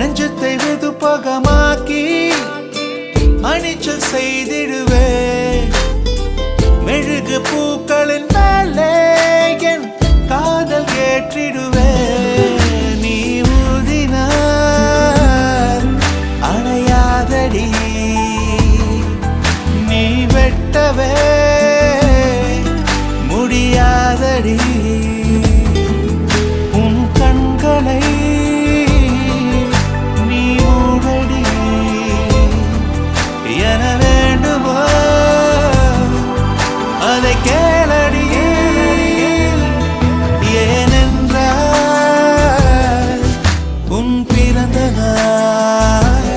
நெஞ்சத்தை வெதுப்பகமாக்கி அணிச்சல் செய்திடுவே மெழுகு பூக்களின் மேலே என் காதல் ஏற்றிடுவே நீ ஊதினார் அணையாதடி நீ வெட்டவே முடியாதடி உன் கண்களை நீ மூடடி என வேண்டுமோ அதை கேளடி ஏனென்றால் உன் பிறந்த நாள்